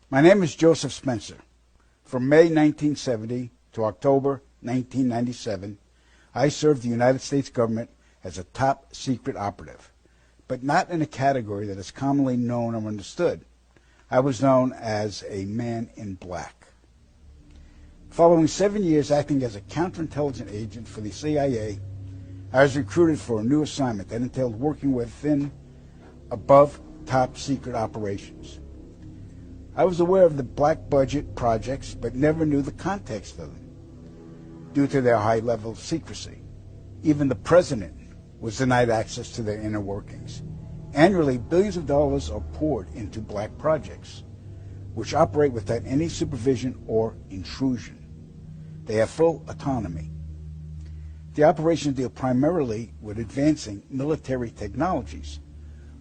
My name is Joseph Spencer. From May 1970 to October 1997, I served the United States government as a top secret operative, but not in a category that is commonly known or understood. I was known as a man in black. Following 7 years acting as a counterintelligence agent for the CIA, I was recruited for a new assignment that entailed working within above top secret operations. I was aware of the black budget projects, but never knew the context of them due to their high level of secrecy. Even the president was denied access to their inner workings. Annually, billions of dollars are poured into black projects, which operate without any supervision or intrusion. They have full autonomy. The operations deal primarily with advancing military technologies,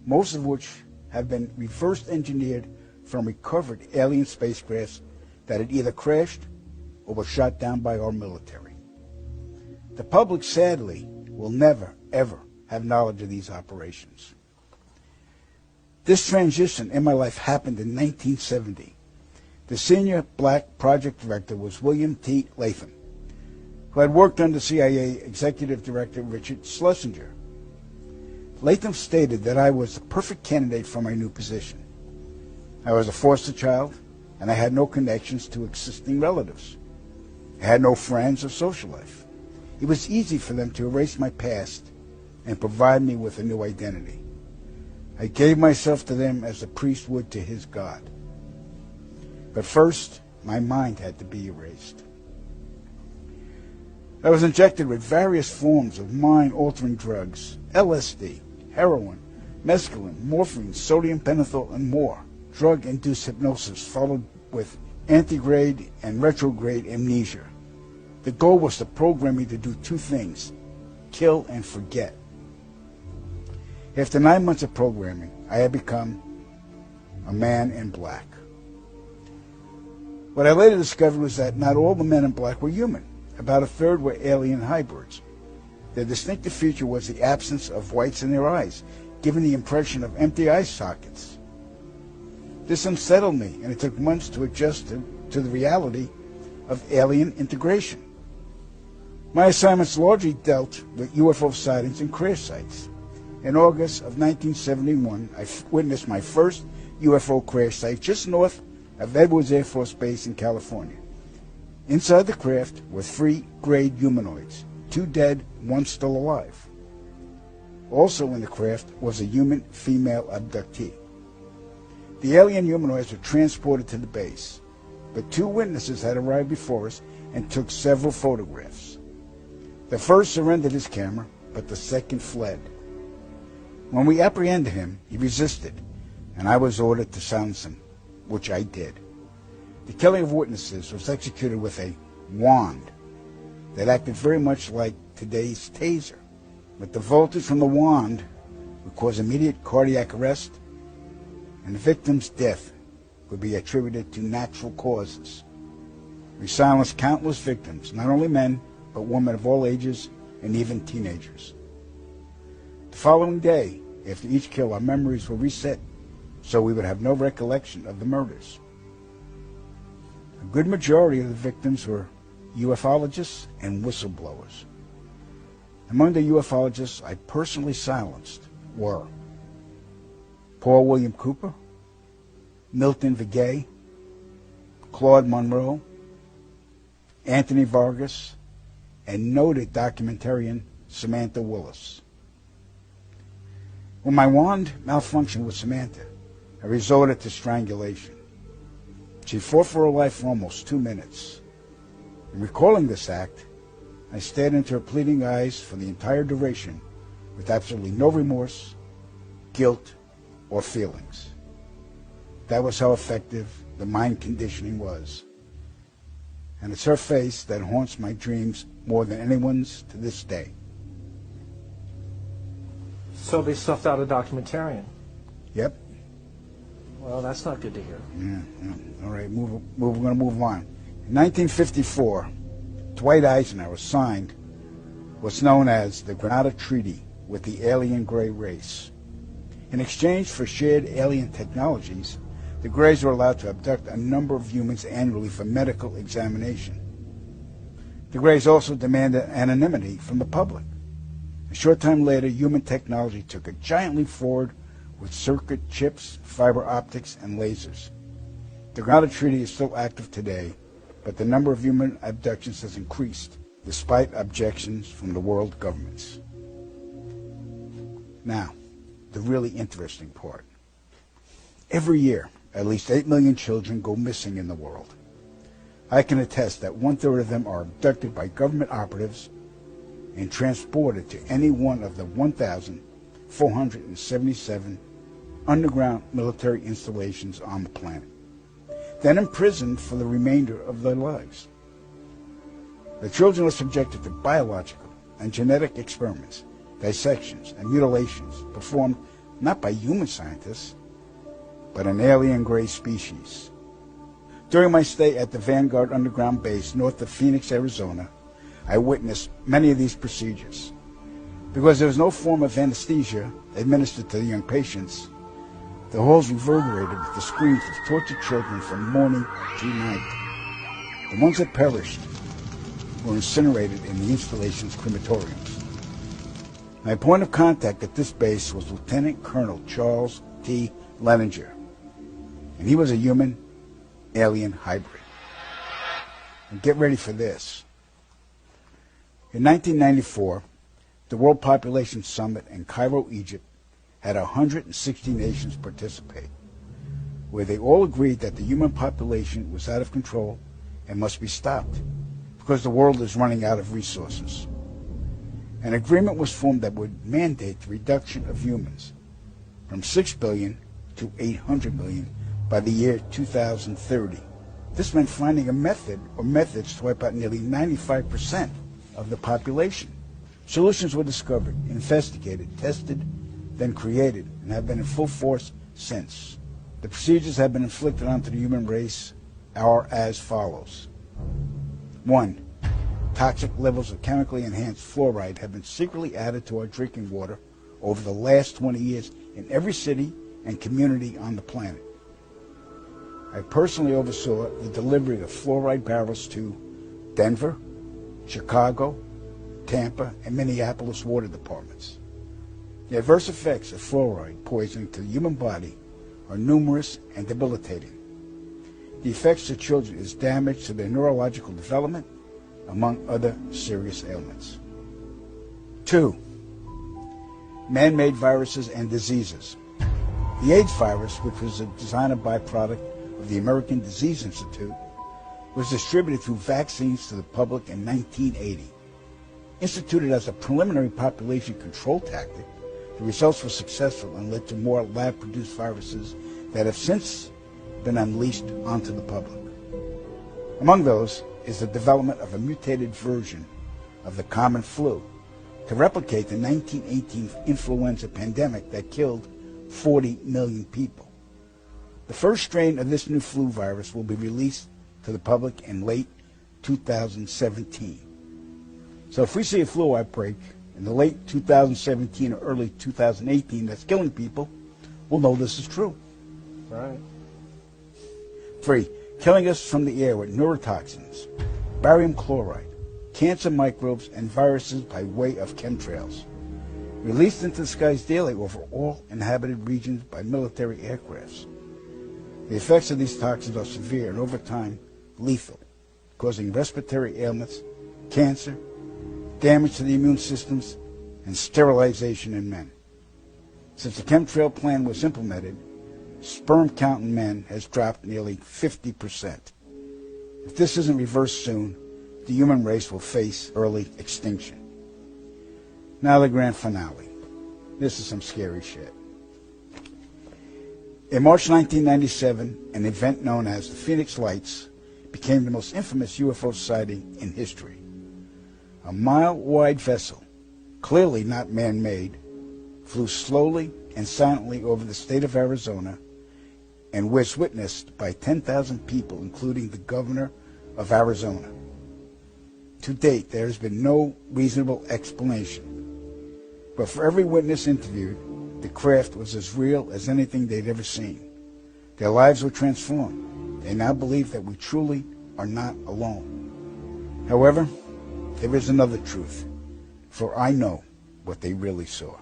most of which have been reverse engineered from recovered alien spacecrafts that had either crashed or were shot down by our military. The public, sadly, will never, ever have knowledge of these operations. This transition in my life happened in 1970. The senior black project director was William T. Latham, who had worked under CIA Executive Director Richard Schlesinger. Latham stated that I was the perfect candidate for my new position. I was a foster child, and I had no connections to existing relatives. I had no friends or social life. It was easy for them to erase my past and provide me with a new identity. I gave myself to them as a priest would to his God. But first, my mind had to be erased. I was injected with various forms of mind-altering drugs, LSD, heroin, mescaline, morphine, sodium pentothal, and more. Drug-induced hypnosis followed with antegrade and retrograde amnesia. The goal was to program me to do two things: kill and forget. After 9 months of programming, I had become a man in black. What I later discovered was that not all the men in black were human. About a third were alien hybrids. Their distinctive feature was the absence of whites in their eyes, giving the impression of empty eye sockets. This unsettled me, and it took months to adjust to the reality of alien integration. My assignments largely dealt with UFO sightings and crash sites. In August of 1971, I witnessed my first UFO crash site just north of Edwards Air Force Base in California. Inside the craft were 3 grayed humanoids, 2 dead, 1 still alive. Also in the craft was a human female abductee. The alien humanoids were transported to the base, but 2 witnesses had arrived before us and took several photographs. The first surrendered his camera, but the second fled. When we apprehended him, he resisted, and I was ordered to silence him, which I did. The killing of witnesses was executed with a wand that acted very much like today's taser, but the voltage from the wand would cause immediate cardiac arrest, and the victim's death would be attributed to natural causes. We silenced countless victims, not only men, but women of all ages and even teenagers. The following day, after each kill, our memories were reset so we would have no recollection of the murders. A good majority of the victims were ufologists and whistleblowers. Among the ufologists I personally silenced were Paul William Cooper, Milton Vigay, Claude Monroe, Anthony Vargas, and noted documentarian Samantha Willis. When my wand malfunctioned with Samantha, I resorted to strangulation. She fought for her life for almost 2 minutes. In recalling this act, I stared into her pleading eyes for the entire duration with absolutely no remorse, guilt, or feelings. That was how effective the mind conditioning was. And it's her face that haunts my dreams more than anyone's to this day. So they stuffed out a documentarian? Yep. Well, that's not good to hear. Yeah. All right, we're going to move on. In 1954, Dwight Eisenhower signed what's known as the Granada Treaty with the alien gray race. In exchange for shared alien technologies, the the Greys were allowed to abduct a number of humans annually for medical examination. The Greys also demanded anonymity from the public. A short time later, human technology took a giant leap forward with circuit chips, fiber optics, and lasers. The grounded treaty is still active today, but the number of human abductions has increased, despite objections from the world governments. Now, the really interesting part. Every year, at least 8 million children go missing in the world. I can attest that 1/3 of them are abducted by government operatives and transported to any one of the 1,477 underground military installations on the planet, then imprisoned for the remainder of their lives. The children are subjected to biological and genetic experiments, dissections, and mutilations performed not by human scientists, but an alien Grey species. During my stay at the Vanguard Underground Base north of Phoenix, Arizona, I witnessed many of these procedures. Because there was no form of anesthesia administered to the young patients, the halls reverberated with the screams of tortured children from morning to night. The ones that perished were incinerated in the installation's crematoriums. My point of contact at this base was Lieutenant Colonel Charles T. Leninger, and he was a human-alien hybrid. And get ready for this. In 1994, the World Population Summit in Cairo, Egypt, had 160 nations participate, where they all agreed that the human population was out of control and must be stopped because the world is running out of resources. An agreement was formed that would mandate the reduction of humans from 6 billion to 800 million by the year 2030. This meant finding a method or methods to wipe out nearly 95% of the population. Solutions were discovered, investigated, tested, then created, and have been in full force since. The procedures have been inflicted onto the human race are as follows. 1. Toxic levels of chemically enhanced fluoride have been secretly added to our drinking water over the last 20 years in every city and community on the planet. I personally oversaw the delivery of fluoride barrels to Denver, Chicago, Tampa, and Minneapolis water departments. The adverse effects of fluoride poisoning to the human body are numerous and debilitating. The effects to children is damage to their neurological development, among other serious ailments. 2. Man-made viruses and diseases. The AIDS virus, which was a designer byproduct of the American Disease Institute, was distributed through vaccines to the public in 1980. Instituted as a preliminary population control tactic, the results were successful and led to more lab-produced viruses that have since been unleashed onto the public. Among those is the development of a mutated version of the common flu to replicate the 1918 influenza pandemic that killed 40 million people. The first strain of this new flu virus will be released to the public in late 2017. So if we see a flu outbreak in the late 2017 or early 2018 that's killing people, we'll know this is true. Right. 3. Killing us from the air with neurotoxins, barium chloride, cancer microbes, and viruses by way of chemtrails, released into the skies daily over all inhabited regions by military aircrafts. The effects of these toxins are severe and over time lethal, causing respiratory ailments, cancer, damage to the immune systems, and sterilization in men. Since the chemtrail plan was implemented, sperm count in men has dropped nearly 50%. If this isn't reversed soon, the human race will face early extinction. Now the grand finale. This is some scary shit. In March 1997, an event known as the Phoenix Lights became the most infamous UFO sighting in history. A mile-wide vessel, clearly not man-made, flew slowly and silently over the state of Arizona and was witnessed by 10,000 people, including the governor of Arizona. To date, there has been no reasonable explanation, but for every witness interviewed, the craft was as real as anything they'd ever seen. Their lives were transformed. They now believe that we truly are not alone. However, there is another truth, for I know what they really saw.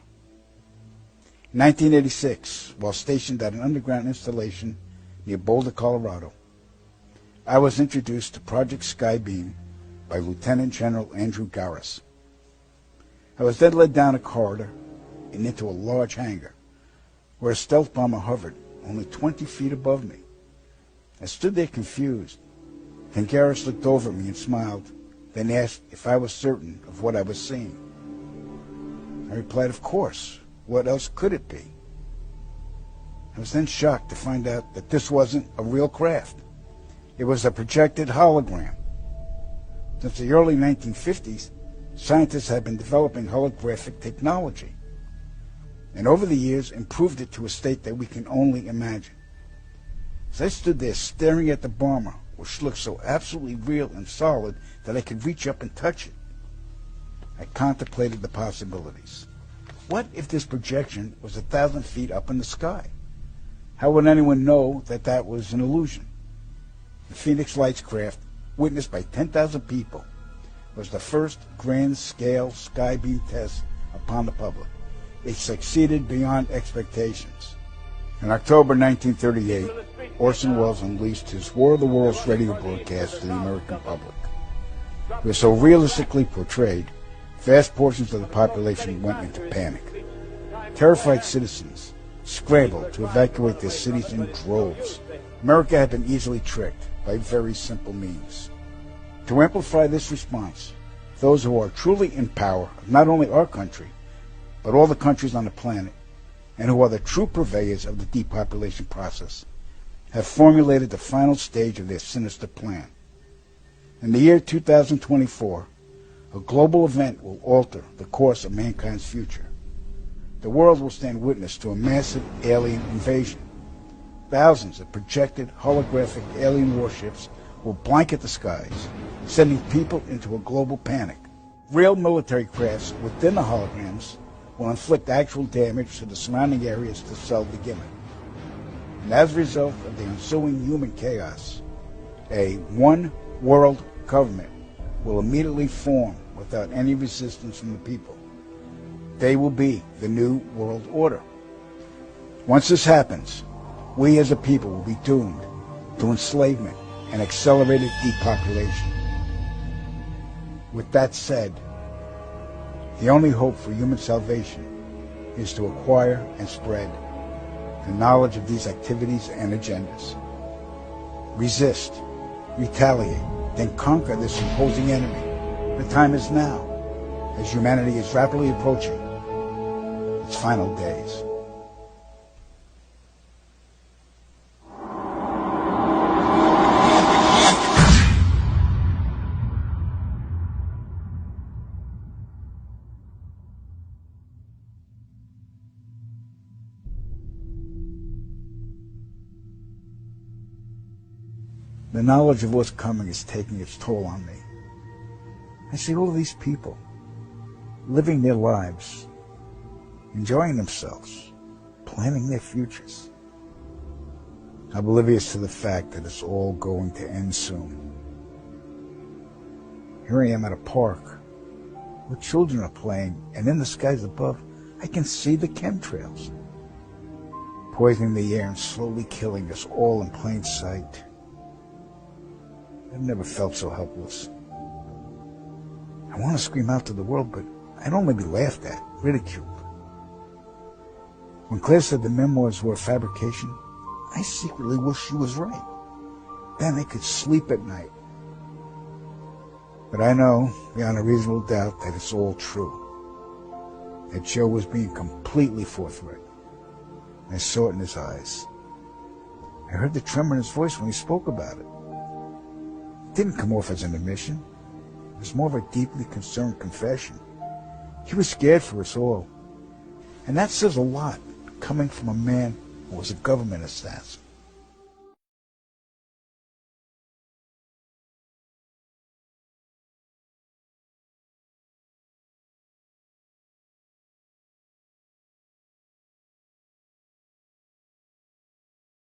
In 1986, while stationed at an underground installation near Boulder, Colorado, I was introduced to Project Skybeam by Lieutenant General Andrew Garris. I was then led down a corridor and into a large hangar, where a stealth bomber hovered only 20 feet above me. I stood there confused. Then Garris looked over at me and smiled, then asked if I was certain of what I was seeing. I replied, of course. What else could it be? I was then shocked to find out that this wasn't a real craft. It was a projected hologram. Since the early 1950s, scientists had been developing holographic technology, and over the years improved it to a state that we can only imagine. As I stood there staring at the bomber, which looked so absolutely real and solid that I could reach up and touch it, I contemplated the possibilities. What if this projection was 1,000 feet up in the sky? How would anyone know that that was an illusion? The Phoenix Lights craft, witnessed by 10,000 people, was the first grand-scale skybeam test upon the public. It succeeded beyond expectations. In October 1938, Orson Welles unleashed his War of the Worlds radio broadcast to the American public. It was so realistically portrayed, vast portions of the population went into panic. Terrified citizens scrambled to evacuate their cities in droves. America had been easily tricked by very simple means. To amplify this response, those who are truly in power of not only our country, but all the countries on the planet, and who are the true purveyors of the depopulation process, have formulated the final stage of their sinister plan. In the year 2024, a global event will alter the course of mankind's future. The world will stand witness to a massive alien invasion. Thousands of projected holographic alien warships will blanket the skies, sending people into a global panic. Real military crafts within the holograms will inflict actual damage to the surrounding areas to sell the gimmick. And as a result of the ensuing human chaos, a one-world government will immediately form without any resistance from the people. They will be the new world order. Once this happens, we as a people will be doomed to enslavement and accelerated depopulation. With that said, the only hope for human salvation is to acquire and spread the knowledge of these activities and agendas. Resist, retaliate, then conquer this imposing enemy. The time is now, as humanity is rapidly approaching its final days. The knowledge of what's coming is taking its toll on me. I see all of these people living their lives, enjoying themselves, planning their futures, oblivious to the fact that it's all going to end soon. Here I am at a park where children are playing, and in the skies above, I can see the chemtrails, poisoning the air and slowly killing us all in plain sight. I've never felt so helpless. I want to scream out to the world, but I'd only be laughed at, ridiculed. When Claire said the memoirs were a fabrication, I secretly wished she was right. Then I could sleep at night. But I know, beyond a reasonable doubt, that it's all true. That Joe was being completely forthright. I saw it in his eyes. I heard the tremor in his voice when he spoke about it. It didn't come off as an admission. It was more of a deeply concerned confession. He was scared for us all. And that says a lot, coming from a man who was a government assassin.